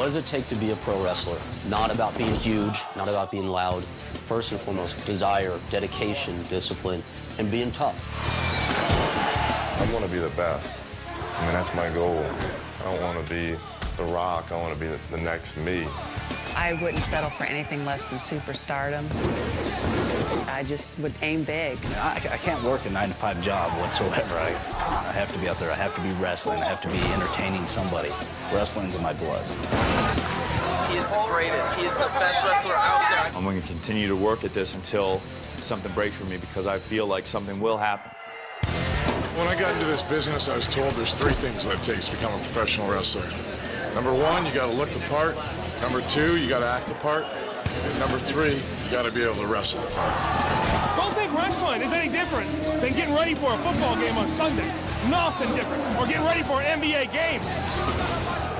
What does it take to be a pro wrestler? Not about being huge, not about being loud. First and foremost, desire, dedication, discipline, and being tough. I want to be the best. I mean, that's my goal. I don't want to be The Rock. I want to be the next me. I wouldn't settle for anything less than superstardom. I just would aim big. I can't work a 9-to-5 job whatsoever. I have to be out there. I have to be wrestling. I have to be entertaining somebody. Wrestling's in my blood. He is the greatest. He is the best wrestler out there. I'm going to continue to work at this until something breaks for me, because I feel like something will happen. When I got into this business, I was told there's 3 things that it takes to become a professional wrestler. Number 1, you got to look the part. Number 2, you got to act the part. And number 3, you got to be able to wrestle the part. Don't think wrestling is any different than getting ready for a football game on Sunday. Nothing different. Or getting ready for an NBA game.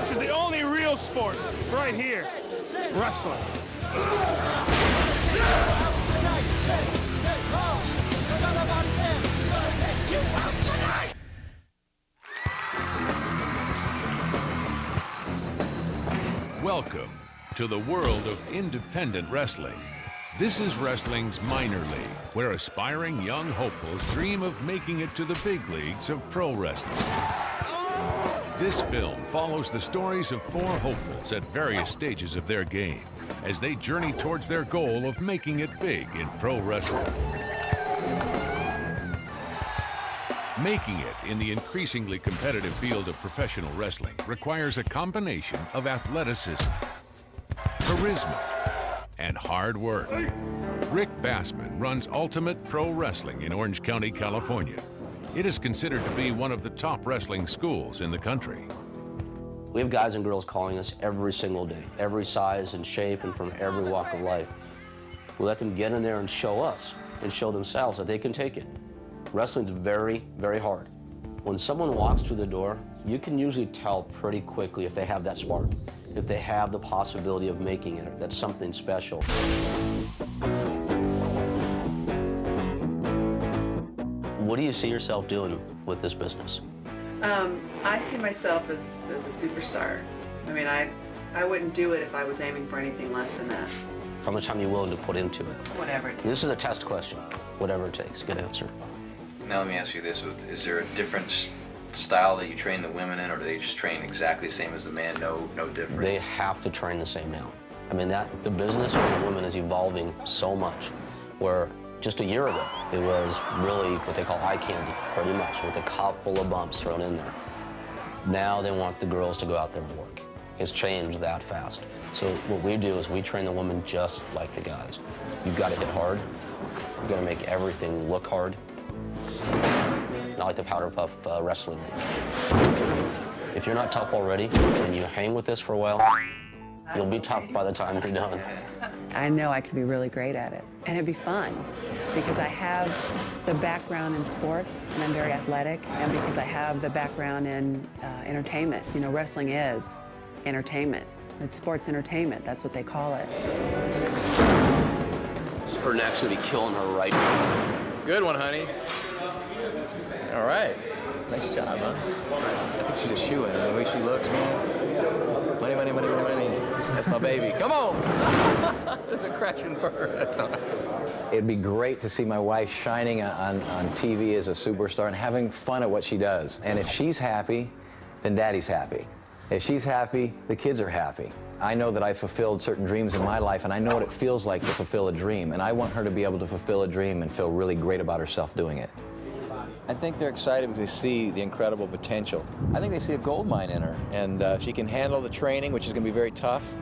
This is the only real sport right here. Wrestling. Welcome to the world of independent wrestling. This is wrestling's minor league, where aspiring young hopefuls dream of making it to the big leagues of pro wrestling. This film follows the stories of 4 hopefuls at various stages of their game as they journey towards their goal of making it big in pro wrestling. Making it in the increasingly competitive field of professional wrestling requires a combination of athleticism, charisma, and hard work. Rick Bassman runs Ultimate Pro Wrestling in Orange County, California. It is considered to be one of the top wrestling schools in the country. We have guys and girls calling us every single day, every size and shape and from every walk of life. We let them get in there and show us and show themselves that they can take it. Wrestling's very, very hard. When someone walks through the door, you can usually tell pretty quickly if they have that spark, if they have the possibility of making it, if that's something special. What do you see yourself doing with this business? I see myself as a superstar. I mean, I wouldn't do it if I was aiming for anything less than that. How much time are you willing to put into it? Whatever it takes. This is a test question. Whatever it takes. Good answer. Now let me ask you this, is there a different style that you train the women in, or do they just train exactly the same as the man, no different? They have to train the same now. I mean, the business for the women is evolving so much, where just a year ago, it was really what they call eye candy, pretty much, with a couple of bumps thrown in there. Now they want the girls to go out there and work. It's changed that fast. So what we do is we train the women just like the guys. You've got to hit hard. You've got to make everything look hard. Not like the powder puff wrestling league. If you're not tough already and you hang with this for a while, you'll be tough by the time you're done. I know I could be really great at it, and it'd be fun because I have the background in sports and I'm very athletic, and because I have the background in entertainment. You know, wrestling is entertainment. It's sports entertainment, that's what they call it. So her neck's gonna be killing her right now. Good one, honey. All right. Nice job, huh? I think she's a shoo-in. The way she looks, man. Money, money, money, money, money. That's my baby. Come on. There's a crashing bird. It'd be great to see my wife shining on TV as a superstar and having fun at what she does. And if she's happy, then Daddy's happy. If she's happy, the kids are happy. I know that I fulfilled certain dreams in my life, and I know what it feels like to fulfill a dream. And I want her to be able to fulfill a dream and feel really great about herself doing it. I think they're excited because they see the incredible potential. I think they see a gold mine in her, and if she can handle the training, which is going to be very tough,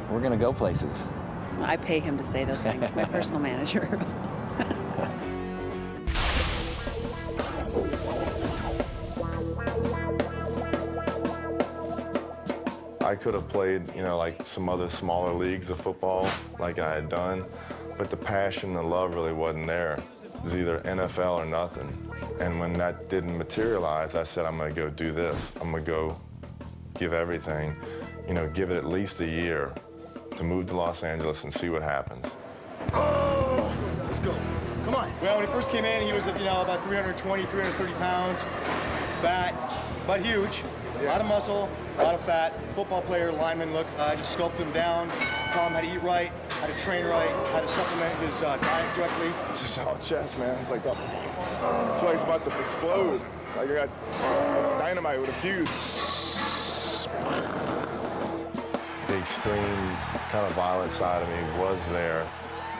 we're going to go places. So I pay him to say those things, my personal manager. I could have played, you know, like some other smaller leagues of football like I had done, but the passion and love really wasn't there. It was either NFL or nothing. And when that didn't materialize, I said, I'm gonna go do this. I'm gonna go give everything, you know, give it at least a year to move to Los Angeles and see what happens. Oh, let's go. Come on. Well, when he first came in, he was, you know, about 320, 330 pounds, fat, but huge. A lot of muscle, a lot of fat. Football player, lineman look. I just sculpt him down, taught him how to eat right, how to train right, how to supplement his diet correctly. It's just all chest, man. It's like it's about to explode. Like I got dynamite with a fuse. The extreme kind of violent side of me was there.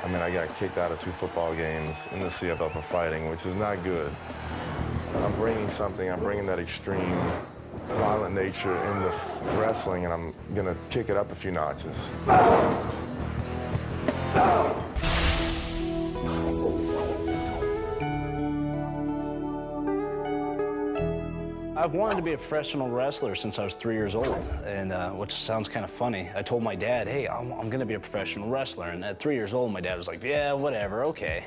I mean, I got kicked out of 2 football games in the CFL for fighting, which is not good. I'm bringing that extreme violent nature into wrestling, and I'm gonna kick it up a few notches. I've wanted to be a professional wrestler since I was 3 years old, and which sounds kind of funny. I told my dad, hey, I'm going to be a professional wrestler, and at 3 years old, my dad was like, yeah, whatever, okay.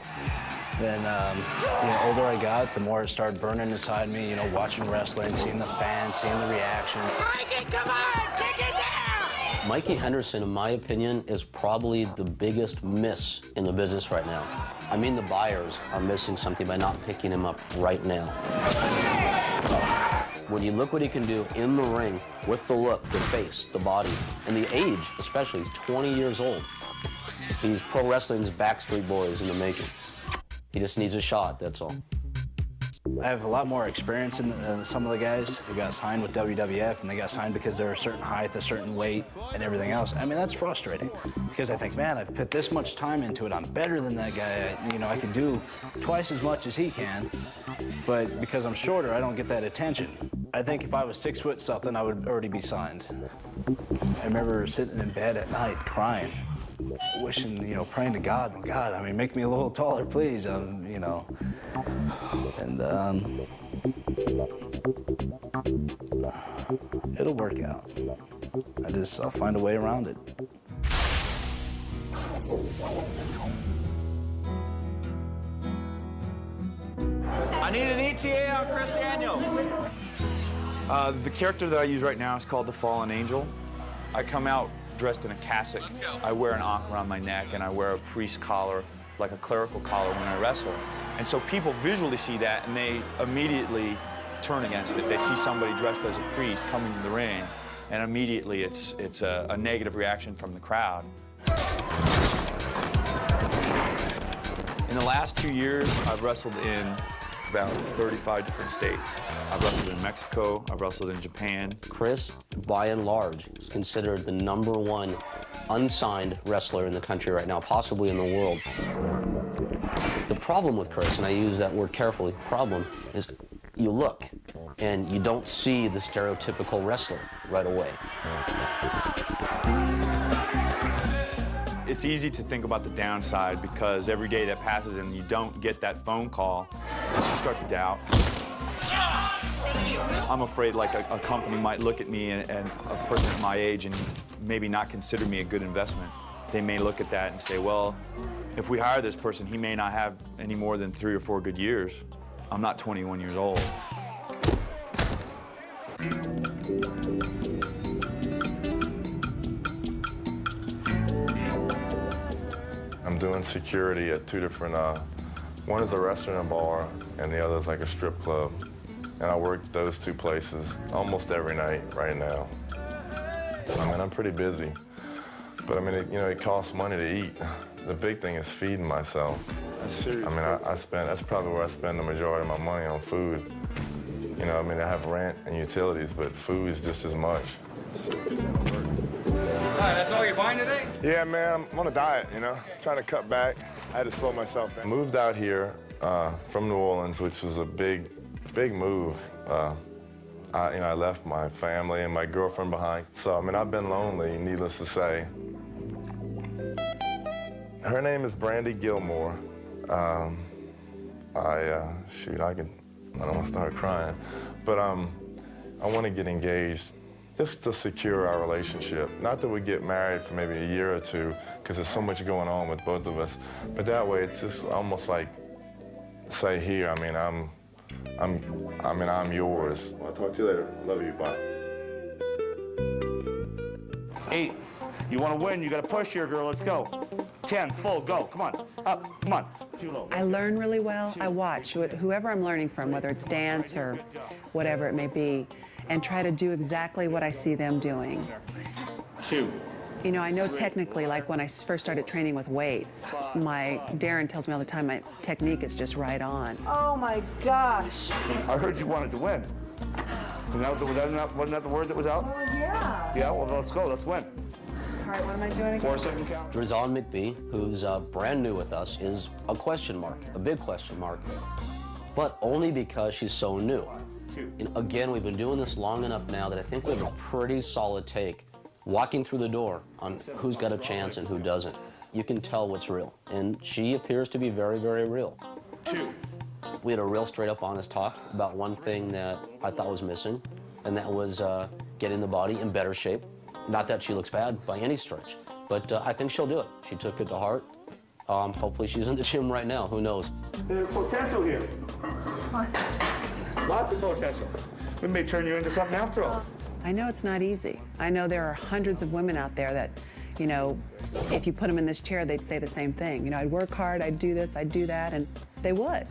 Then, the older I got, the more it started burning inside me, you know, watching wrestling, seeing the fans, seeing the reaction. Mikey, come on, kick it down! Mikey Henderson, in my opinion, is probably the biggest miss in the business right now. I mean, the buyers are missing something by not picking him up right now. When you look what he can do in the ring with the look, the face, the body, and the age especially, he's 20 years old. He's pro wrestling's Backstreet Boys in the making. He just needs a shot, that's all. I have a lot more experience than some of the guys who got signed with WWF, and they got signed because they're a certain height, a certain weight, and everything else. I mean, that's frustrating because I think, man, I've put this much time into it. I'm better than that guy. You know, I can do twice as much as he can, but because I'm shorter, I don't get that attention. I think if I was 6 foot something, I would already be signed. I remember sitting in bed at night crying, wishing, you know, praying to God, I mean, make me a little taller, please, you know. And it'll work out. I'll find a way around it. I need an ETA on Chris Daniels. The character that I use right now is called the Fallen Angel. I come out dressed in a cassock. I wear an ankh around my neck, and I wear a priest collar, like a clerical collar when I wrestle. And so people visually see that, and they immediately turn against it. They see somebody dressed as a priest coming to the ring, and immediately it's a negative reaction from the crowd. In the last 2 years, I've wrestled in about 35 different states. I've wrestled in Mexico, I've wrestled in Japan. Chris, by and large, is considered the #1 unsigned wrestler in the country right now, possibly in the world. The problem with Chris, and I use that word carefully, problem, is you look and you don't see the stereotypical wrestler right away. It's easy to think about the downside because every day that passes and you don't get that phone call, you start to doubt. I'm afraid like a company might look at me and a person at my age and maybe not consider me a good investment. They may look at that and say, well, if we hire this person, he may not have any more than 3 or 4 good years. I'm not 21 years old. I'm doing security at 2 different, one is a restaurant and bar, and the other is like a strip club. And I work those 2 places almost every night right now. So, I mean, I'm pretty busy. But I mean, it costs money to eat. The big thing is feeding myself. That's serious. I mean, that's probably where I spend the majority of my money on food. You know, I mean, I have rent and utilities, but food is just as much. Hi, that's all you're buying today? Yeah, man, I'm on a diet, you know, trying to cut back. I had to slow myself down. I moved out here from New Orleans, which was a big move. I left my family and my girlfriend behind. So, I mean, I've been lonely, needless to say. Her name is Brandy Gilmore. Shoot, I don't want to start crying, but I want to get engaged just to secure our relationship. Not that we get married for maybe a year or 2, because there's so much going on with both of us, but that way it's just almost like, say here, I mean, I'm yours. Well, I'll talk to you later. Love you, bye. 8. You want to win, you got to push here, girl. Let's go. 10, full, go. Come on. Up, come on. Too low. I learn really well. I watch whoever I'm learning from, whether it's dance or whatever it may be, and try to do exactly what I see them doing. 2. You know, I know technically, like when I first started training with weights, Darren tells me all the time my technique is just right on. Oh my gosh. I heard you wanted to win. Wasn't that the word that was out? Oh yeah. Yeah, well, let's go. Let's win. All right, what am I doing again? 4-second count. Drizon McBee, who's brand new with us, is a question mark, a big question mark, but only because she's so new. And again, we've been doing this long enough now that I think we have a pretty solid take walking through the door on who's got a chance and who doesn't. You can tell what's real, and she appears to be very, very real. 2. We had a real straight up honest talk about one thing that I thought was missing, and that was getting the body in better shape. Not that she looks bad by any stretch, but I think she'll do it. She took it to heart. Hopefully she's in the gym right now, who knows? There's potential here. Lots of potential. We may turn you into something after all. I know it's not easy. I know there are hundreds of women out there that, you know, if you put them in this chair, they'd say the same thing. You know, I'd work hard, I'd do this, I'd do that, and they would.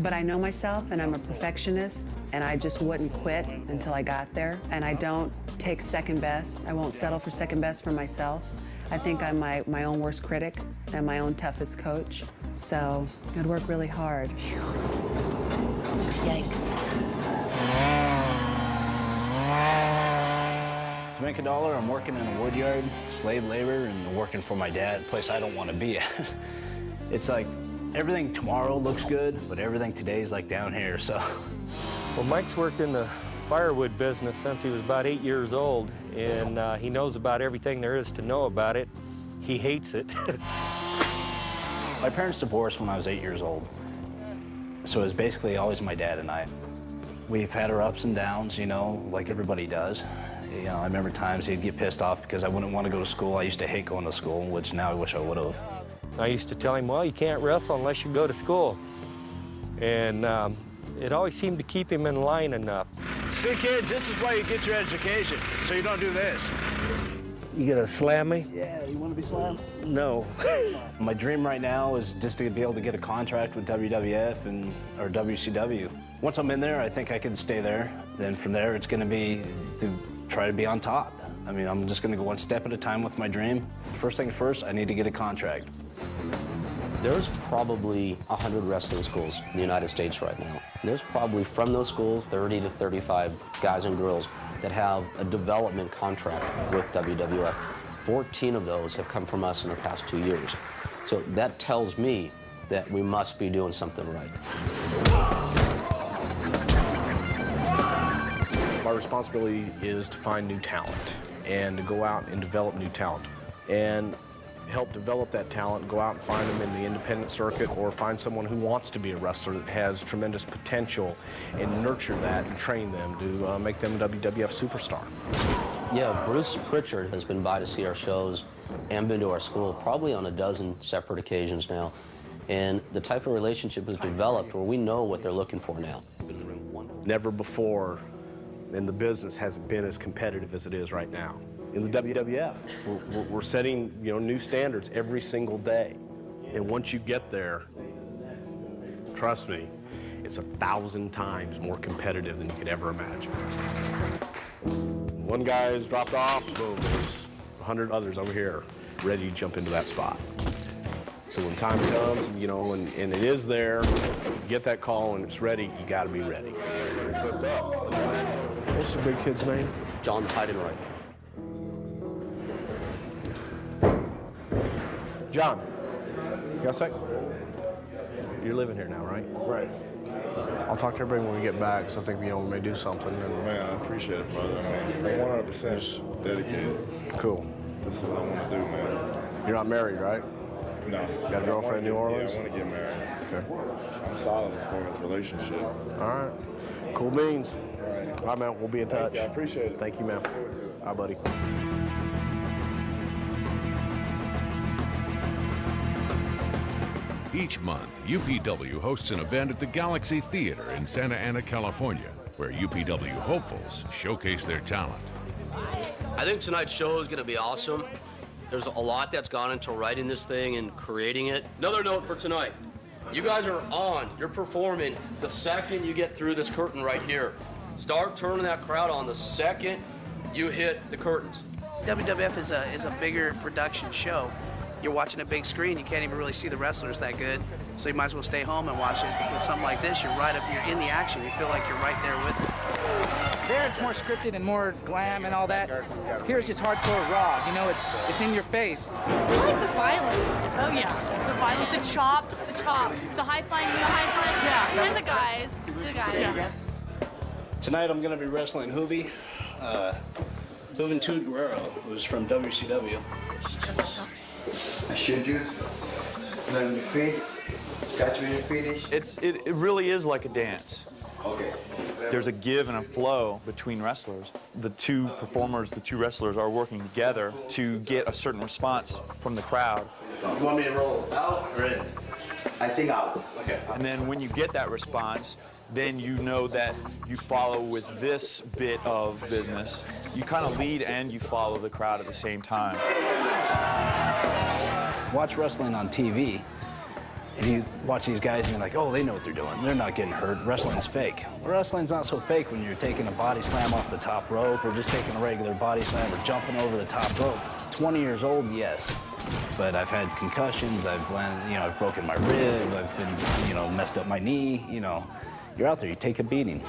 But I know myself, and I'm a perfectionist, and I just wouldn't quit until I got there. And I don't take second best. I won't settle for second best for myself. I think I'm my own worst critic and my own toughest coach. So I'd work really hard. Yikes. To make $1, I'm working in a wood yard, slave labor, and working for my dad, a place I don't want to be at. It's like everything tomorrow looks good, but everything today is like down here, so. Well, Mike's worked in the firewood business since he was about 8 years old, and he knows about everything there is to know about it. He hates it. My parents divorced when I was 8 years old, so it was basically always my dad and I. We've had our ups and downs, you know, like everybody does. You know, I remember times he'd get pissed off because I wouldn't want to go to school. I used to hate going to school, which now I wish I would have. I used to tell him, well, you can't wrestle unless you go to school. And it always seemed to keep him in line enough. See, kids, this is why you get your education, so you don't do this. You gonna slam me? Yeah, you want to be slammed? No. My dream right now is just to be able to get a contract with WWF or WCW. Once I'm in there, I think I can stay there. Then from there, it's going to be to try to be on top. I mean, I'm just going to go one step at a time with my dream. First thing first, I need to get a contract. There's probably 100 wrestling schools in the United States right now. There's probably, from those schools, 30 to 35 guys and girls that have a development contract with WWF. 14 of those have come from us in the past 2 years. So that tells me that we must be doing something right. Our responsibility is to find new talent and to go out and develop new talent and help develop that talent, go out and find them in the independent circuit or find someone who wants to be a wrestler that has tremendous potential and nurture that and train them to make them a WWF superstar. Yeah, Bruce Pritchard has been by to see our shows and been to our school probably on a dozen separate occasions now. And the type of relationship has developed where we know what they're looking for now. Never before in the business has it been as competitive as it is right now. In the WWF, we're setting new standards every single day. And once you get there, trust me, it's 1,000 times more competitive than you could ever imagine. One guy's dropped off, boom, there's 100 others over here ready to jump into that spot. So when time comes, and it is there, you get that call and it's ready, you gotta be ready. What's the big kid's name? John Tidenwright. John, you got a sec? You're living here now, right? Right. I'll talk to everybody when we get back, because I think we may do something. And Man, I appreciate it, brother. I'm 100% dedicated. Cool. This is what I want to do, man. You're not married, right? No. You got a girlfriend in New Orleans? Yeah, I want to get married. Okay. I'm solid as far as relationship. All right. Cool beans. All right. All right, man. We'll be in touch. I appreciate it. Thank you, man. All right, buddy. Each month, UPW hosts an event at the Galaxy Theater in Santa Ana, California, where UPW hopefuls showcase their talent. I think tonight's show is going to be awesome. There's a lot that's gone into writing this thing and creating it. Another note for tonight. You guys are on. You're performing the second you get through this curtain right here. Start turning that crowd on the second you hit the curtains. WWF is a bigger production show. You're watching a big screen, you can't even really see the wrestlers that good, so you might as well stay home and watch it. With something like this, you're in the action. You feel like you're right there with it. There it's more scripted and more glam and all that. Here it's just hardcore raw. You know, it's in your face. I like the violence. Oh yeah, the violence, the chops, the high flying, yeah, and the guys. Yeah. Tonight I'm going to be wrestling Juvi. Juventud Guerrero, who's from WCW. I shoot you. Let me feet. Catch me in the finish. It really is like a dance. Okay. There's a give and a flow between wrestlers. The two performers, the two wrestlers are working together to get a certain response from the crowd. You want me to roll out or in? I think out. Okay. And then when you get that response, then you know that you follow with this bit of business. You kind of lead and you follow the crowd at the same time. Watch wrestling on TV, and you watch these guys and you're like, oh, they know what they're doing. They're not getting hurt. Wrestling's fake. Well, wrestling's not so fake when you're taking a body slam off the top rope or just taking a regular body slam or jumping over the top rope. 20 years old, yes. But I've had concussions, I've landed, I've broken my rib, I've been, messed up my knee, You're out there, you take a beating.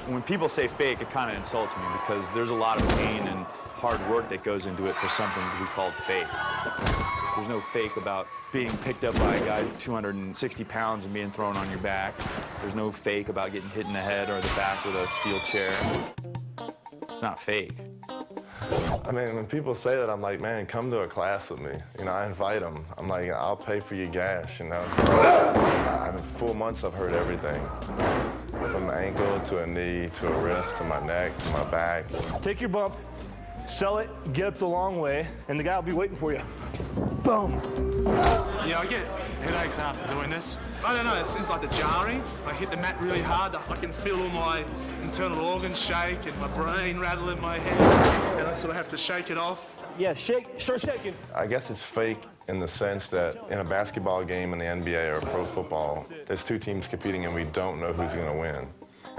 When people say fake, it kind of insults me because there's a lot of pain and hard work that goes into it for something to be called fake. There's no fake about being picked up by a guy 260 pounds and being thrown on your back. There's no fake about getting hit in the head or the back with a steel chair. It's not fake. I mean, when people say that, I'm like, man, come to a class with me. I invite them. I'm like, I'll pay for your gas, I mean, 4 months I've heard everything. From an ankle to a knee to a wrist to my neck to my back. Take your bump, sell it, get up the long way, and the guy will be waiting for you. Boom. Yeah, I get headaches after doing this. I don't know, it's like the jarring. I hit the mat really hard. I can feel all my internal organs shake and my brain rattle in my head. And I sort of have to shake it off. Yeah, start shaking. I guess it's fake in the sense that in a basketball game in the NBA or pro football, there's two teams competing and we don't know who's going to win.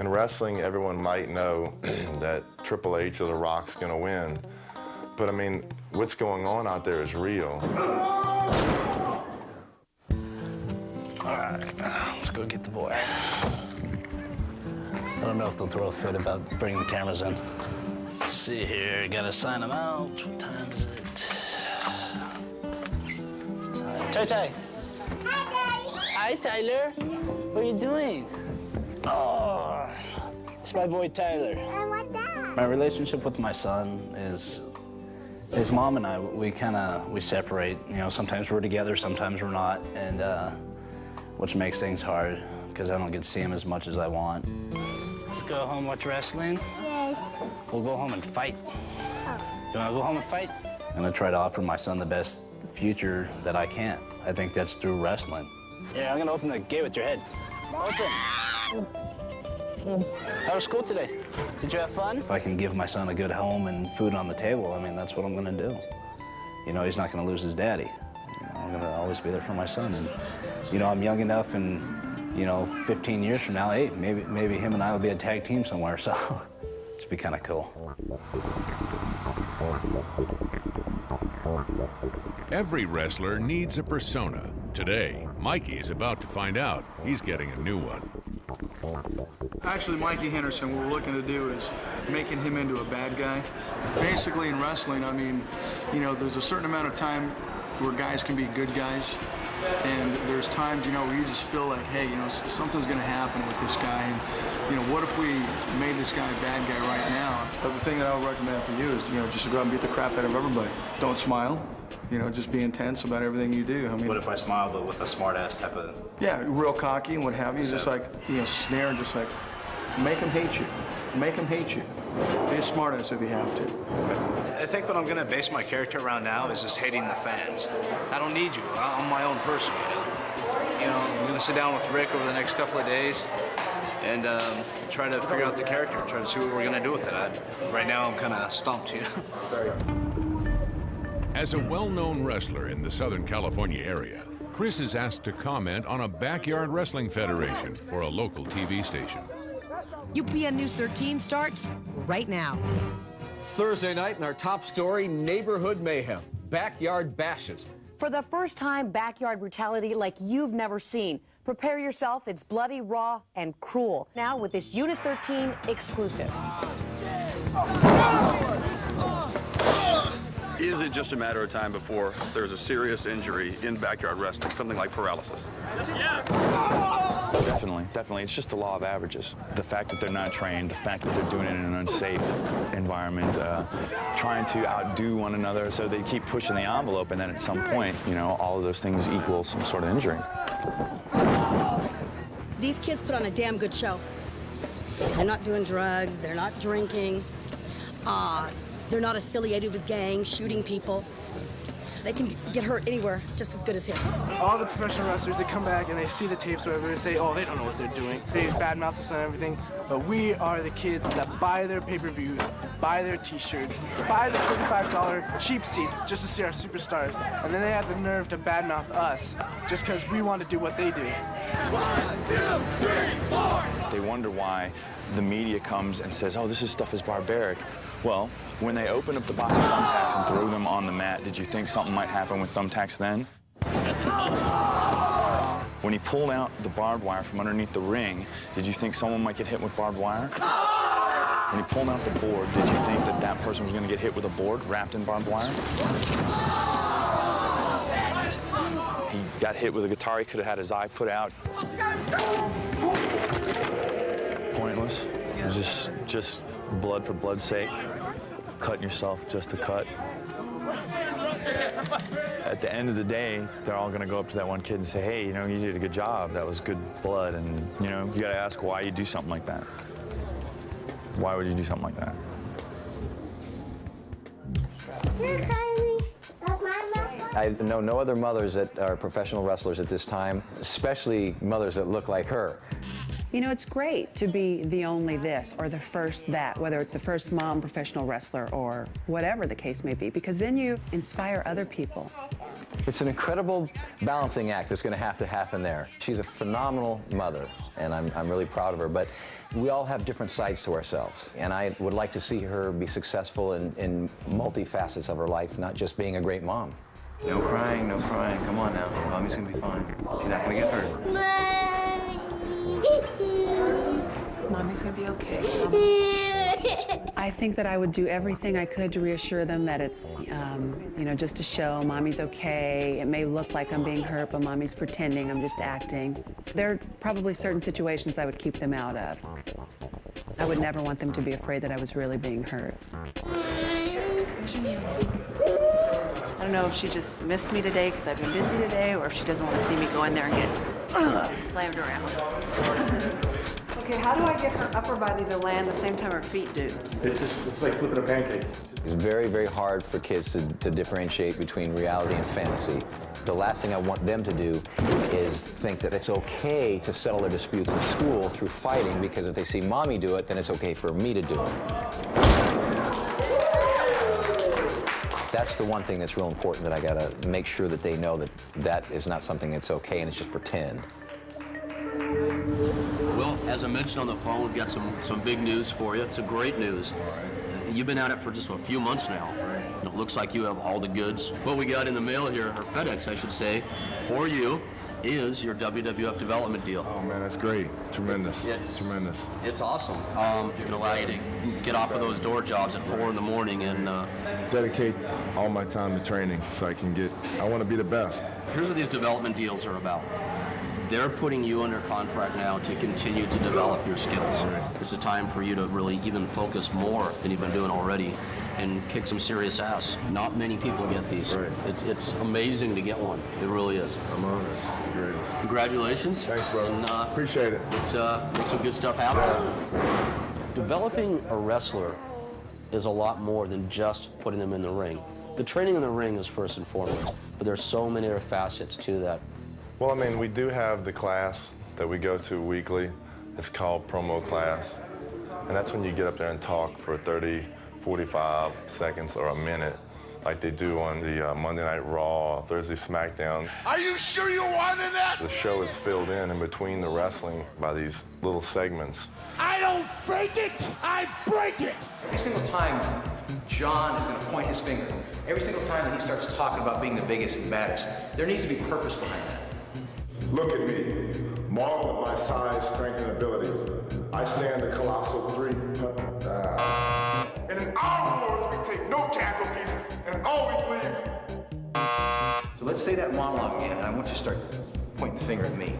In wrestling, everyone might know that Triple H or The Rock's going to win. But I mean, what's going on out there is real. All right, let's go get the boy. I don't know if they'll throw a fit about bringing the cameras in. Let's see here, gotta sign them out. What time is it? Ty. Hi, Tyler. What are you doing? Oh, it's my boy Tyler. I want that. My relationship with my son is his mom and I. We separate. Sometimes we're together, sometimes we're not, and which makes things hard because I don't get to see him as much as I want. Let's go home, watch wrestling. Yes. We'll go home and fight. You want to go home and fight? I'm gonna try to offer my son the best future that I can. I think that's through wrestling. Yeah, I'm gonna open the gate with your head. Open. How was school today? Did you have fun? If I can give my son a good home and food on the table, I mean, that's what I'm gonna do. He's not gonna lose his daddy. I'm gonna always be there for my son. And, I'm young enough and, 15 years from now, hey, maybe him and I will be a tag team somewhere, so it'd be kind of cool. Every wrestler needs a persona. Today, Mikey is about to find out he's getting a new one. Actually, Mikey Henderson, what we're looking to do is making him into a bad guy. Basically, in wrestling, I mean, there's a certain amount of time where guys can be good guys, and there's times, where you just feel like, hey, something's going to happen with this guy, and, what if we made this guy a bad guy right now? But the thing that I would recommend for you is, just to go out and beat the crap out of everybody. Don't smile. Just be intense about everything you do. I mean, what if I smile, but with a smart-ass type of... Yeah, real cocky and what have you. Just like, snare and just like, make them hate you. Make them hate you. Be a smartass if you have to. I think what I'm going to base my character around now is just hating the fans. I don't need you. I'm my own person, I'm going to sit down with Rick over the next couple of days and try to figure out the character, try to see what we're going to do with it. Right now, I'm kind of stumped, As a well-known wrestler in the Southern California area, Chris is asked to comment on a backyard wrestling federation for a local TV station. UPN News 13 starts right now. Thursday night in our top story, neighborhood mayhem, backyard bashes. For the first time, backyard brutality like you've never seen. Prepare yourself, it's bloody, raw, and cruel. Now with this Unit 13 exclusive. Is it just a matter of time before there's a serious injury in backyard wrestling, something like paralysis? Definitely. It's just the law of averages. The fact that they're not trained, the fact that they're doing it in an unsafe environment, trying to outdo one another, so they keep pushing the envelope, and then at some point, you know, all of those things equal some sort of injury. These kids put on a damn good show. They're not doing drugs, they're not drinking, they're not affiliated with gangs, shooting people. They can get hurt anywhere just as good as here. All the professional wrestlers, they come back and they see the tapes or whatever, they say, oh, they don't know what they're doing. They badmouth us and everything, but we are the kids that buy their pay-per-views, buy their t-shirts, buy the $35 cheap seats just to see our superstars, and then they have the nerve to badmouth us just because we want to do what they do. 1, 2, 3, 4. They wonder why the media comes and says, oh, this stuff is barbaric. Well, when they open up the box of thumbtacks and throw them on the mat, did you think something might happen with thumbtacks then? When he pulled out the barbed wire from underneath the ring, did you think someone might get hit with barbed wire? When he pulled out the board, did you think that that person was going to get hit with a board wrapped in barbed wire? He got hit with a guitar. He could have had his eye put out. Pointless. Just blood for blood's sake. Cutting yourself just to cut. At the end of the day, they're all going to go up to that one kid and say, hey, you know, you did a good job. That was good blood. And, you know, you got to ask why you do something like that. Why would you do something like that? I know no other mothers that are professional wrestlers at this time, especially mothers that look like her. You know, it's great to be the only this or the first that, whether it's the first mom professional wrestler or whatever the case may be, because then you inspire other people. It's an incredible balancing act that's going to have to happen there. She's a phenomenal mother, and I'm really proud of her, but we all have different sides to ourselves, and I would like to see her be successful in multi-facets of her life, not just being a great mom. No crying, no crying. Come on now. Mommy's going to be fine. She's not going to get hurt. Mommy's gonna be okay. I think that I would do everything I could to reassure them that it's, you know, just a show. Mommy's okay. It may look like I'm being hurt, but Mommy's pretending. I'm just acting. There are probably certain situations I would keep them out of. I would never want them to be afraid that I was really being hurt. I don't know if she just missed me today because I've been busy today, or if she doesn't want to see me go in there and get slammed around. Okay, how do I get her upper body to land the same time her feet do? It's like flipping a pancake. It's very, very hard for kids to differentiate between reality and fantasy. The last thing I want them to do is think that it's okay to settle their disputes in school through fighting, because if they see Mommy do it, then it's okay for me to do it. That's the one thing that's real important, that I gotta make sure that they know that that is not something that's okay and it's just pretend. Well, as I mentioned on the phone, we've got some big news for you. It's a great news. You've been at it for just a few months now. It looks like you have all the goods. What we got in the mail here, or FedEx, I should say, for you is your WWF development deal. Oh man, that's great. Tremendous. It's tremendous. It's awesome. It's going to allow you to get off of those door jobs at 4 in the morning and dedicate all my time to training so I want to be the best. Here's what these development deals are about. They're putting you under contract now to continue to develop your skills. It's a time for you to really even focus more than you've been doing already and kick some serious ass. Not many people get these. It's amazing to get one. It really is. I'm honored. It's the greatest. Congratulations. Thanks, bro. And, appreciate it. It's some good stuff happening. Developing a wrestler is a lot more than just putting them in the ring. The training in the ring is first and foremost, but there's so many other facets to that. Well, I mean, we do have the class that we go to weekly. It's called promo class. And that's when you get up there and talk for 30, 45 seconds or a minute, like they do on the Monday Night Raw, Thursday SmackDown. Are you sure you wanted that? The show is filled in between the wrestling by these little segments. I don't fake it, I break it. Every single time John is going to point his finger, every single time that he starts talking about being the biggest and baddest, there needs to be purpose behind that. Look at me. Marvel at my size, strength, and ability. I stand the colossal 3. And in our wars, we take no casualties and always leave. So let's say that monologue again, and I want you to start pointing the finger at me.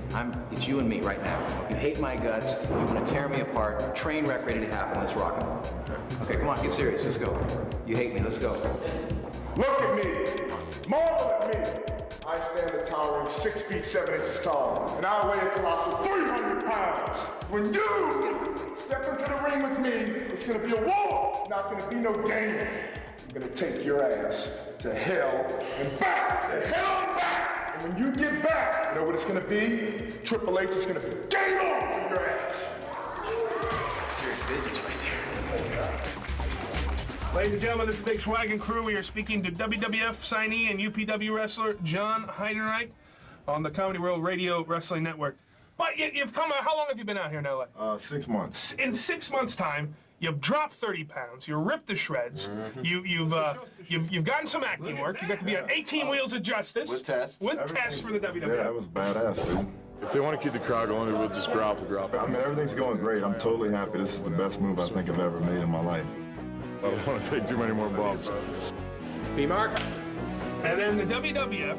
It's you and me right now. You hate my guts, you want to tear me apart, train wreck ready to happen, let's rock and roll. Okay, come on, get serious, let's go. You hate me, let's go. Look at me, marvel at me. I stand a towering 6 feet 7 inches tall, and I weigh a colossal 300 pounds. When you step into the ring with me, it's gonna be a war, it's not gonna be no game. I'm gonna take your ass to hell and back, to hell and back. And when you get back, you know what it's gonna be? Triple H is gonna be game on for your ass. Serious business right there. Ladies and gentlemen, this is Big Swag and Crew. We are speaking to WWF signee and UPW wrestler John Heidenreich on the Comedy World Radio Wrestling Network. But you've come out, how long have you been out here in LA? 6 months. In 6 months' time, you've dropped 30 pounds, you're ripped to shreds, you've gotten some acting work, you got to be on 18 Wheels of Justice. With tests. With tests for the WWF. Yeah, that was badass, dude. If they want to keep the crowd going, we'll just drop. I mean, everything's going great. I'm totally happy. This is the best move I think I've ever made in my life. I don't want to take too many more bumps. B-Mark. And then the WWF,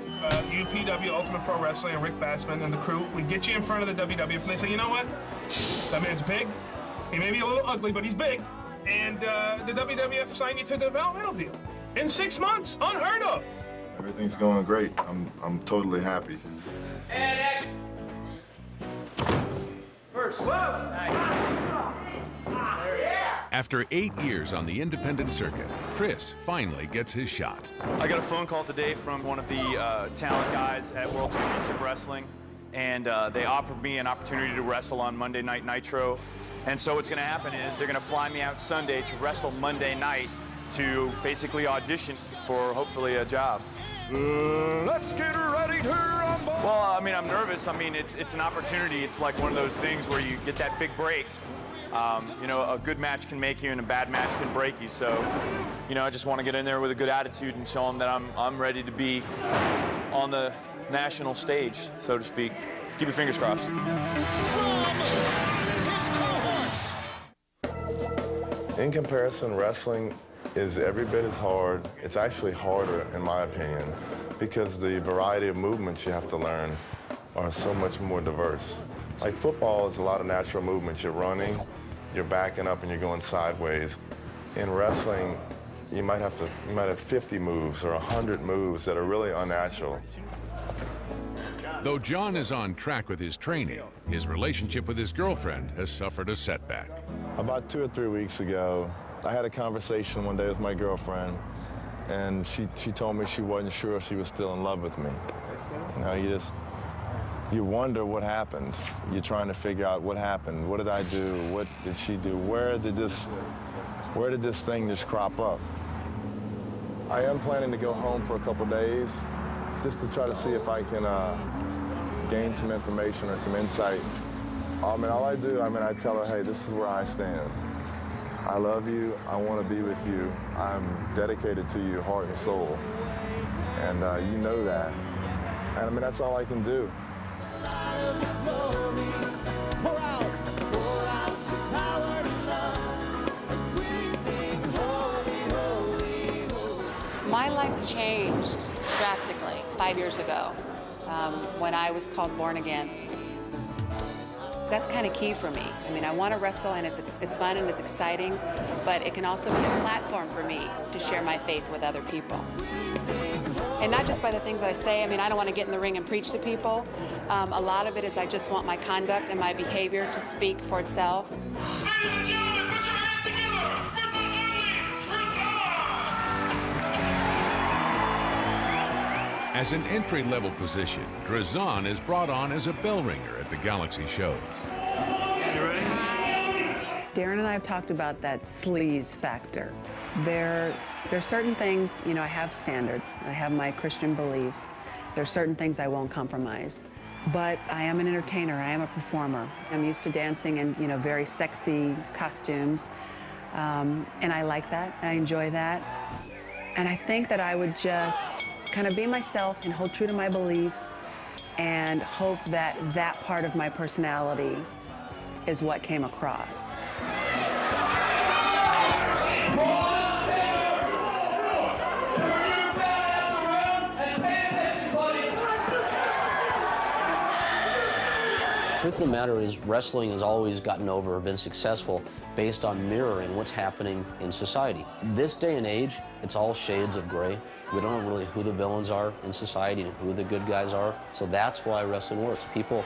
UPW, Ultimate Pro Wrestling, and Rick Bassman and the crew, we get you in front of the WWF, and they say, you know what? That man's big. He may be a little ugly, but he's big. And the WWF signed you to a developmental deal. In 6 months. Unheard of. Everything's going great. I'm totally happy. And action. First, After 8 years on the independent circuit, Chris finally gets his shot. I got a phone call today from one of the talent guys at World Championship Wrestling, and they offered me an opportunity to wrestle on Monday Night Nitro. And so what's going to happen is they're going to fly me out Sunday to wrestle Monday night to basically audition for hopefully a job. Let's get ready to rumble. Well, I mean, I'm nervous. I mean, it's an opportunity. It's like one of those things where you get that big break. You know, a good match can make you and a bad match can break you. So, you know, I just want to get in there with a good attitude and show them that I'm ready to be on the national stage, so to speak. Keep your fingers crossed. In comparison, wrestling is every bit as hard. It's actually harder, in my opinion, because the variety of movements you have to learn are so much more diverse. Like football is a lot of natural movements. You're running, you're backing up, and you're going sideways. In wrestling, you might have 50 moves or 100 moves that are really unnatural. Though John is on track with his training, his relationship with his girlfriend has suffered a setback. About 2 or 3 weeks ago, I had a conversation one day with my girlfriend, and she told me she wasn't sure if she was still in love with me. You know, you wonder what happened. You're trying to figure out what happened. What did I do? What did she do? Where did this thing just crop up? I am planning to go home for a couple days just to try to see if I can gain some information or some insight. I mean, all I do, I tell her, hey, this is where I stand. I love you. I want to be with you. I'm dedicated to you, heart and soul. And you know that. And I mean, that's all I can do. My life changed drastically 5 years ago when I was called Born Again. That's kind of key for me. I mean, I want to wrestle, and it's fun and it's exciting, but it can also be a platform for me to share my faith with other people. And not just by the things that I say. I mean, I don't want to get in the ring and preach to people. A lot of it is I just want my conduct and my behavior to speak for itself. Ladies and gentlemen, put your hands together for the only Drazan! As an entry-level position, Drazan is brought on as a bell ringer at the Galaxy shows. You ready? Darren and I have talked about that sleaze factor. There's certain things, you know, I have standards. I have my Christian beliefs. There's certain things I won't compromise. but I am an entertainer. I am a performer. I'm used to dancing in, you know, very sexy costumes, and I like that. I enjoy that. And I think that I would just kind of be myself and hold true to my beliefs and hope that that part of my personality is what came across. The truth of the matter is, wrestling has always gotten over or been successful based on mirroring what's happening in society. This day and age, it's all shades of gray. We don't know really who the villains are in society and who the good guys are. So that's why wrestling works. People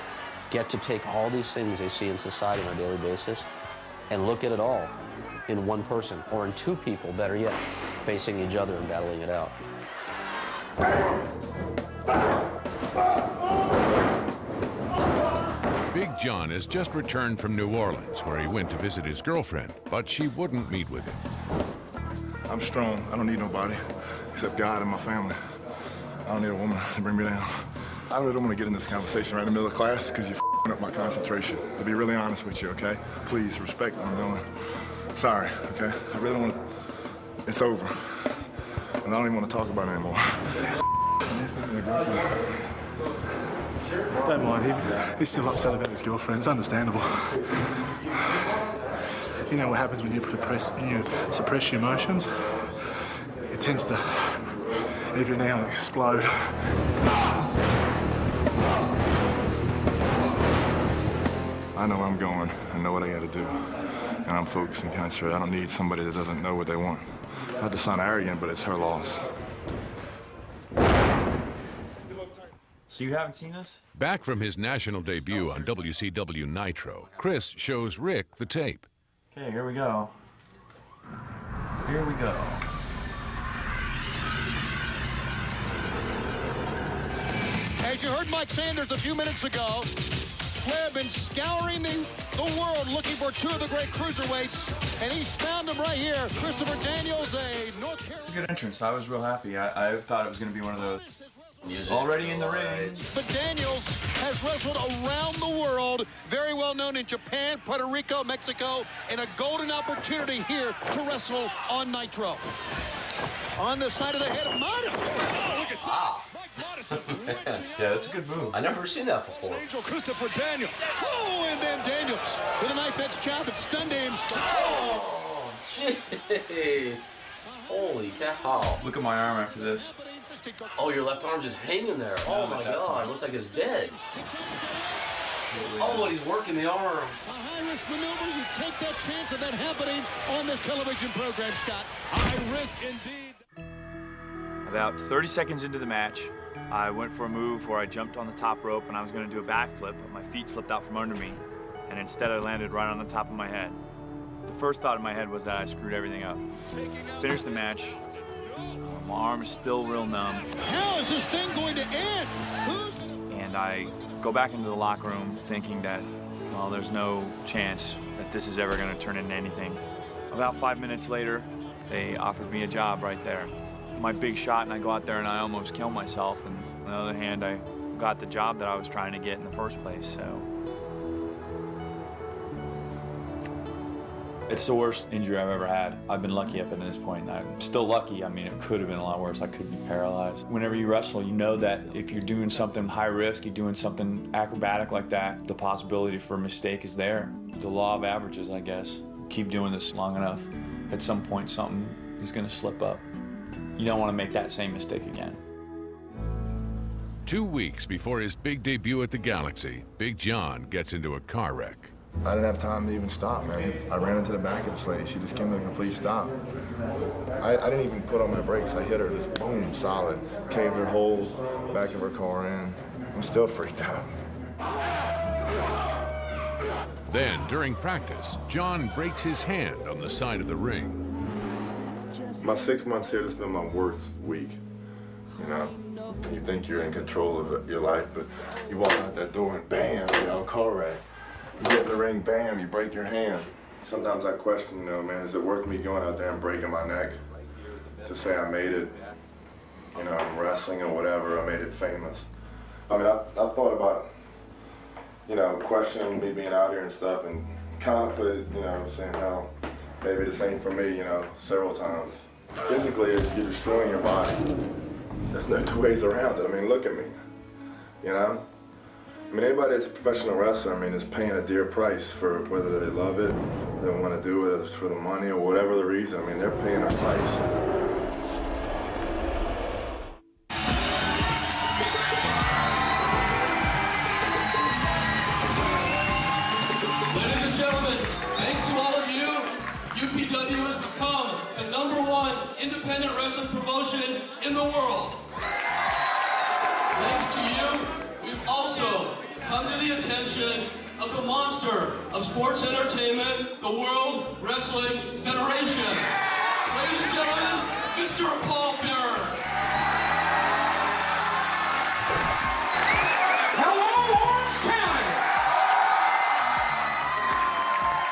get to take all these things they see in society on a daily basis and look at it all in one person, or in two people, better yet, facing each other and battling it out. Big John has just returned from New Orleans, where he went to visit his girlfriend, but she wouldn't meet with him. I'm strong. I don't need nobody except God and my family. I don't need a woman to bring me down. I really don't want to get in this conversation right in the middle of class because you're f***ing up my concentration. To be really honest with you, okay? Please respect what I'm doing. Sorry, okay? I really don't want to... It's over. And I don't even want to talk about it anymore. Don't mind, he's still upset about his girlfriend. It's understandable. You know what happens when you suppress your emotions? It tends to, every now and then, explode. I know where I'm going. I know what I got to do. And I'm focused and concentrated. I don't need somebody that doesn't know what they want. Not to sound arrogant, but it's her loss. So you haven't seen us? Back from his national debut on WCW Nitro, Chris shows Rick the tape. Okay, here we go. Here we go. As you heard Mike Sanders a few minutes ago, Flair been scouring the world looking for two of the great cruiserweights, and he's found them right here. Christopher Daniels, a North Carolina... Good entrance. I was real happy. I thought it was going to be one of those. Already in the ring. But Daniels has wrestled around the world, very well known in Japan, Puerto Rico, Mexico, and a golden opportunity here to wrestle on Nitro. On the side of the head of Modest. Oh, look at that. Yeah, that's a good move. I never seen that before. Angel Christopher Daniels. Oh, and then Daniels with a knife edge chop and stunned him. Oh, jeez. Holy cow. Look at my arm after this. Oh, your left arm's just hanging there. Oh my God, looks like it's dead. Oh, he's working the arm. A high-risk maneuver, you take that chance of that happening on this television program, Scott. High risk indeed. About 30 seconds into the match, I went for a move where I jumped on the top rope and I was going to do a backflip, but my feet slipped out from under me, and instead I landed right on the top of my head. The first thought in my head was that I screwed everything up. Finished the match. My arm is still real numb. How is this thing going to end? And I go back into the locker room thinking that, well, there's no chance that this is ever going to turn into anything. About 5 minutes later, they offered me a job right there. My big shot, and I go out there and I almost kill myself. And on the other hand, I got the job that I was trying to get in the first place, so. It's the worst injury I've ever had. I've been lucky up until this point. I'm still lucky. I mean, it could have been a lot worse. I could be paralyzed. Whenever you wrestle, you know that if you're doing something high risk, you're doing something acrobatic like that, the possibility for a mistake is there. The law of averages, I guess. Keep doing this long enough, at some point something is going to slip up. You don't want to make that same mistake again. 2 weeks before his big debut at the Galaxy, Big John gets into a car wreck. I didn't have time to even stop, man. I ran into the back of the lady. She just came to a complete stop. I didn't even put on my brakes. I hit her just boom, solid. Caved her whole back of her car in. I'm still freaked out. Then, during practice, John breaks his hand on the side of the ring. My 6 months here, this has been my worst week. You know, you think you're in control of your life, but you walk out that door and bam, you know, car wreck. You get in the ring, bam, you break your hand. Sometimes I question, you know, man, is it worth me going out there and breaking my neck to say I made it, you know, in wrestling or whatever, I made it famous? I mean, I've thought about you know, questioning me being out here and stuff, and contemplated, you know, saying how maybe this ain't for me, you know, several times. Physically, you're destroying your body. There's no two ways around it. I mean, look at me, you know? I mean, anybody that's a professional wrestler, I mean, is paying a dear price for whether they love it, they want to do it for the money or whatever the reason. I mean, they're paying a price. Ladies and gentlemen, thanks to all of you, UPW has become the #1 independent wrestling promotion in the world. Thanks to you, we've also come to the attention of the monster of sports entertainment, the World Wrestling Federation. Ladies and gentlemen, Mr. Paul Bearer. Hello, Orange County!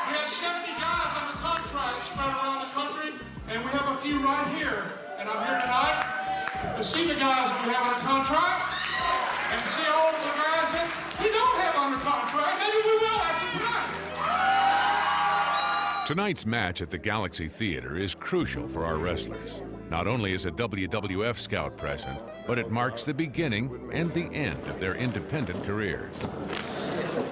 We have 70 guys on the contract spread around the country, and we have a few right here. And I'm here tonight to see the guys we have on contract and see all of the guys that we don't have under contract. Maybe we will after tonight. Tonight's match at the Galaxy Theater is crucial for our wrestlers. Not only is a WWF scout present, but it marks the beginning and the end of their independent careers.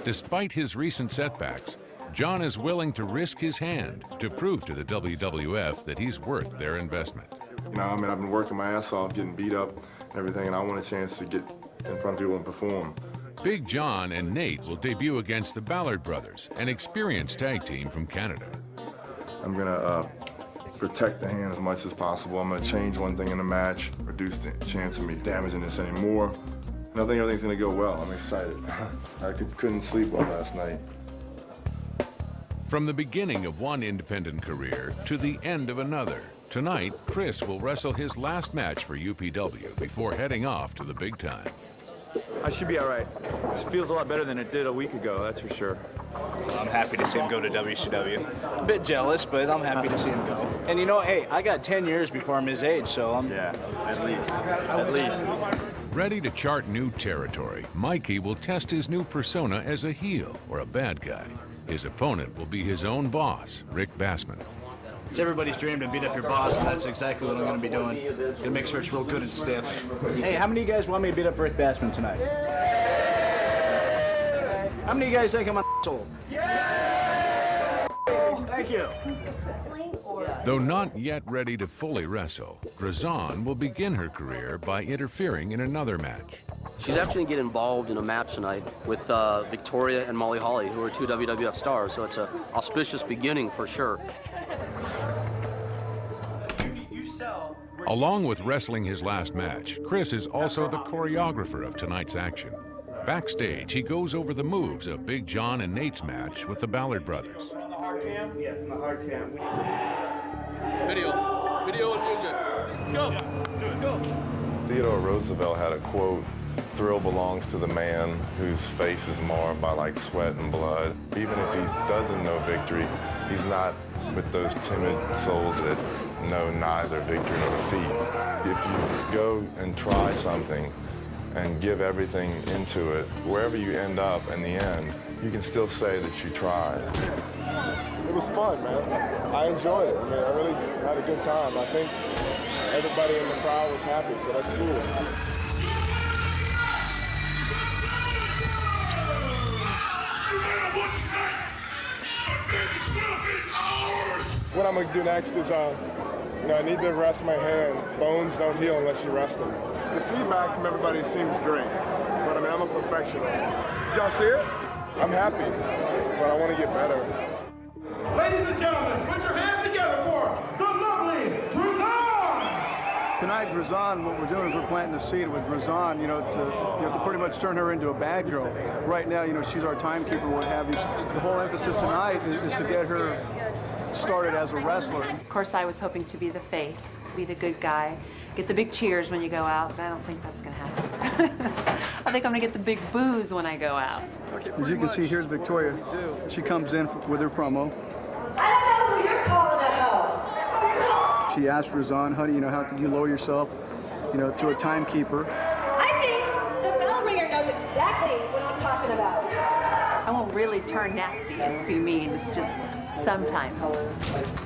Despite his recent setbacks, John is willing to risk his hand to prove to the WWF that he's worth their investment. You know, I mean, I've been working my ass off, getting beat up and everything, and I want a chance to get in front of people and perform. Big John and Nate will debut against the Ballard brothers, an experienced tag team from Canada. I'm gonna protect the hand as much as possible. I'm gonna change one thing in the match, reduce the chance of me damaging this anymore. And I think everything's gonna go well. I'm excited. I couldn't sleep well last night. From the beginning of one independent career to the end of another, tonight Chris will wrestle his last match for UPW before heading off to the big time. I should be all right. This feels a lot better than it did a week ago, that's for sure. I'm happy to see him go to WCW. A bit jealous, but I'm happy to see him go. And you know, hey, I got 10 years before I'm his age, so I'm... Yeah, at least. Ready to chart new territory, Mikey will test his new persona as a heel or a bad guy. His opponent will be his own boss, Rick Bassman. It's everybody's dream to beat up your boss, and that's exactly what I'm going to be doing. Gonna make sure it's real good and stiff. Hey, how many of you guys want me to beat up Rick Bassman tonight? How many of you guys think I'm an asshole? Thank you. Though not yet ready to fully wrestle, Drazan will begin her career by interfering in another match. She's actually going to get involved in a match tonight with Victoria and Molly Holly, who are 2 WWF stars, so it's an auspicious beginning for sure. Along with wrestling his last match, Chris is also the choreographer of tonight's action. Backstage, he goes over the moves of Big John and Nate's match with the Ballard brothers. On the hard cam? Yeah, from the hard cam. Video and music. Let's go. Let's go. Theodore Roosevelt had a quote, "Thrill belongs to the man whose face is marred by like sweat and blood." Even if he doesn't know victory, he's not with those timid souls that know neither victory nor defeat. If you go and try something and give everything into it, wherever you end up in the end, you can still say that you tried. It was fun, man. I enjoyed it. I mean, I really had a good time. I think everybody in the crowd was happy, so that's cool. What I'm gonna do next is, I need to rest my hand. Bones don't heal unless you rest them. The feedback from everybody seems great, but I mean, I'm a perfectionist. Y'all see it? I'm happy, but I want to get better. Ladies and gentlemen, put your hands together for the lovely Drazan! Tonight, Drazan, what we're doing is we're planting the seed with Drazan, to pretty much turn her into a bad girl. Right now, she's our timekeeper, what have you. The whole emphasis tonight is to get her started as a wrestler. Of course, I was hoping to be the face, be the good guy, get the big cheers when you go out, but I don't think that's going to happen. I think I'm going to get the big boos when I go out. As you can see, here's Victoria. She comes in with her promo. I don't know who you're calling a hoe. She asked Drazan, honey, how could you lower yourself, to a timekeeper? I think the bell ringer knows exactly what I'm talking about. won't really turn nasty and be mean. It's just sometimes.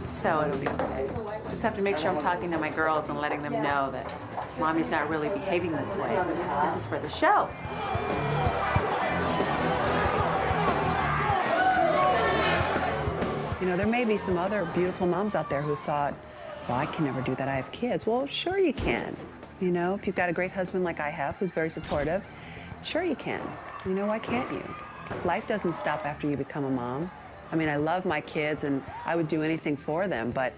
So it'll be okay. Just have to make sure I'm talking to my girls and letting them know that Mommy's not really behaving this way. This is for the show. You know, there may be some other beautiful moms out there who thought, well, I can never do that, I have kids. Well, sure you can. You know, if you've got a great husband like I have, who's very supportive, sure you can. You know, why can't you? Life doesn't stop after you become a mom. I mean, I love my kids and I would do anything for them, but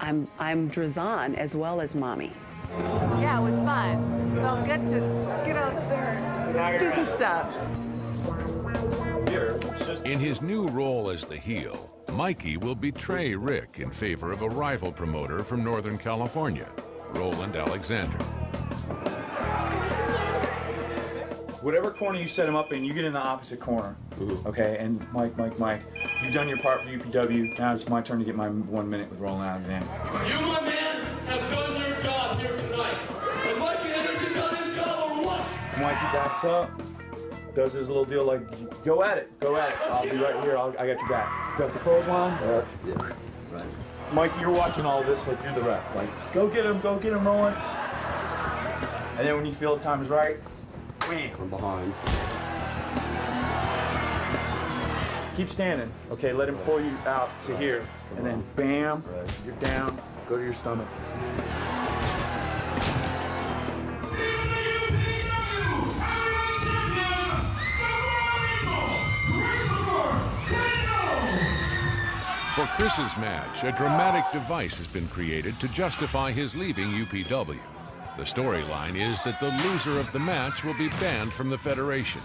I'm Drazan as well as Mommy. Yeah, it was fun. Felt good to get out there, do some stuff. In his new role as the heel, Mikey will betray Rick in favor of a rival promoter from Northern California, Roland Alexander. Whatever corner you set him up in, you get in the opposite corner. Okay, and Mike, you've done your part for UPW. Now it's my turn to get my 1 minute with Roland Alexander. You, my man, have done your job here tonight. And Mikey Henderson done his job or what? Mikey backs up, does his little deal like, go at it. I'll be right here, I got your back. Got the clothesline? Yeah. Right. Mikey, you're watching all this like you're the ref. Like, go get him, Roland. And then when you feel the time is right, wham. From behind. Keep standing. Okay, let him pull you out to here. And then bam, you're down, go to your stomach. For Chris's match, a dramatic device has been created to justify his leaving UPW. The storyline is that the loser of the match will be banned from the Federation.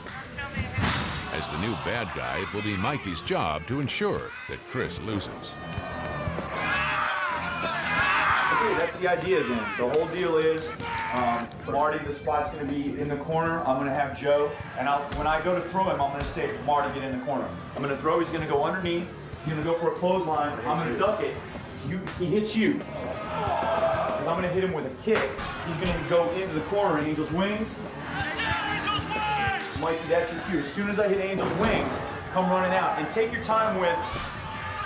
As the new bad guy, it will be Mikey's job to ensure that Chris loses. Okay, that's the idea then. The whole deal is, Marty, the spot's going to be in the corner. I'm going to have Joe, and when I go to throw him, I'm going to say, Marty, get in the corner. I'm going to throw, he's going to go underneath. He's going to go for a clothesline. I'm going to duck it. He hits you. Because I'm going to hit him with a kick. He's going to go into the corner, Angel's Wings. Mikey, that's your cue. As soon as I hit Angel's Wings, come running out. And take your time with,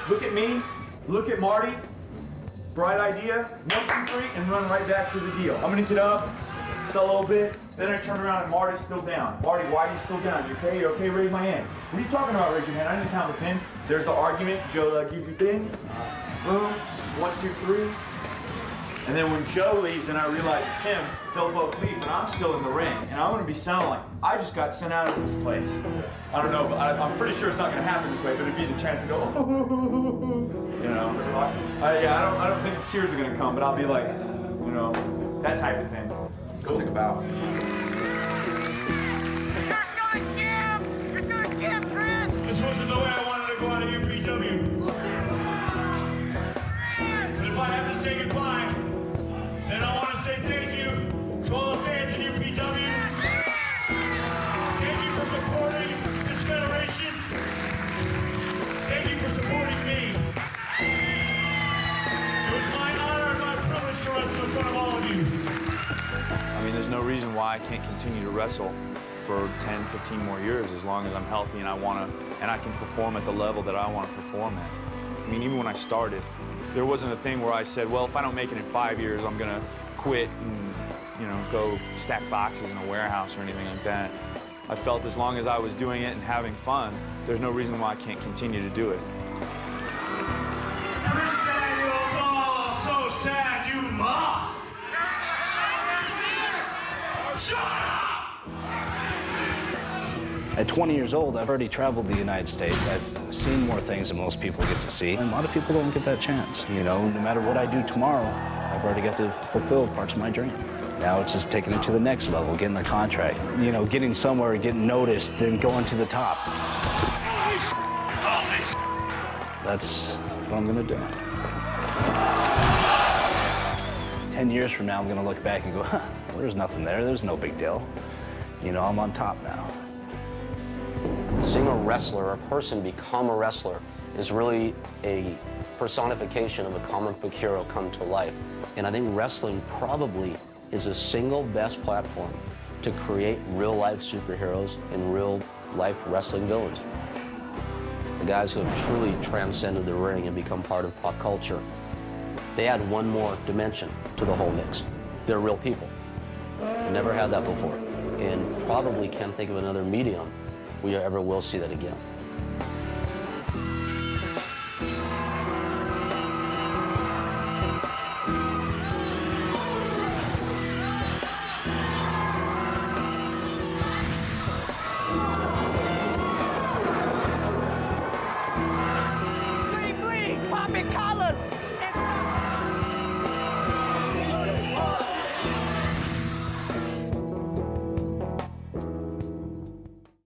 look at me, look at Marty, bright idea, 1, 2, 3, and run right back to the deal. I'm going to get up, sell a little bit, then I turn around and Marty's still down. Marty, why are you still down? You okay? You okay? Raise my hand. What are you talking about? Raise your hand. I didn't count the pin. There's the argument. Joe, give you pin. Boom. 1, 2, 3. And then when Joe leaves and I realize it's him, they'll both leave, but I'm still in the ring. And I'm going to be sounding like, I just got sent out of this place. I don't know, if, I'm pretty sure it's not going to happen this way, but it'd be the chance to go, you know. I don't think cheers are going to come, but I'll be like, you know, that type of thing. Go take a bow. You're still a champ! You're still a champ, Chris! This wasn't the way I wanted to go out of UPW. But if I have to say goodbye, then I want to say thank you to all the fans in UPW. Thank you for supporting this federation. Thank you for supporting me. It was my honor and my privilege to wrestle in front of all of you. I mean, there's no reason why I can't continue to wrestle for 10, 15 more years as long as I'm healthy and I can perform at the level that I want to perform at. I mean, even when I started, there wasn't a thing where I said, well, if I don't make it in 5 years, I'm going to quit and, you know, go stack boxes in a warehouse or anything like that. I felt as long as I was doing it and having fun, there's no reason why I can't continue to do it. Chris Daniels, oh, so sad you lost. Shut up! At 20 years old, I've already traveled the United States. I've seen more things than most people get to see. And a lot of people don't get that chance. You know, no matter what I do tomorrow, I've already got to fulfill parts of my dream. Now it's just taking it to the next level, getting the contract. You know, getting somewhere, getting noticed, then going to the top. That's what I'm gonna do. 10 years from now, I'm gonna look back and go, huh, well, there's nothing there, there's no big deal. You know, I'm on top now. Seeing a wrestler, a person become a wrestler, is really a personification of a comic book hero come to life. And I think wrestling probably is the single best platform to create real-life superheroes and real-life wrestling villains. the guys who have truly transcended the ring and become part of pop culture, they add one more dimension to the whole mix. They're real people. Never had that before, and probably can't think of another medium where you ever will see that again.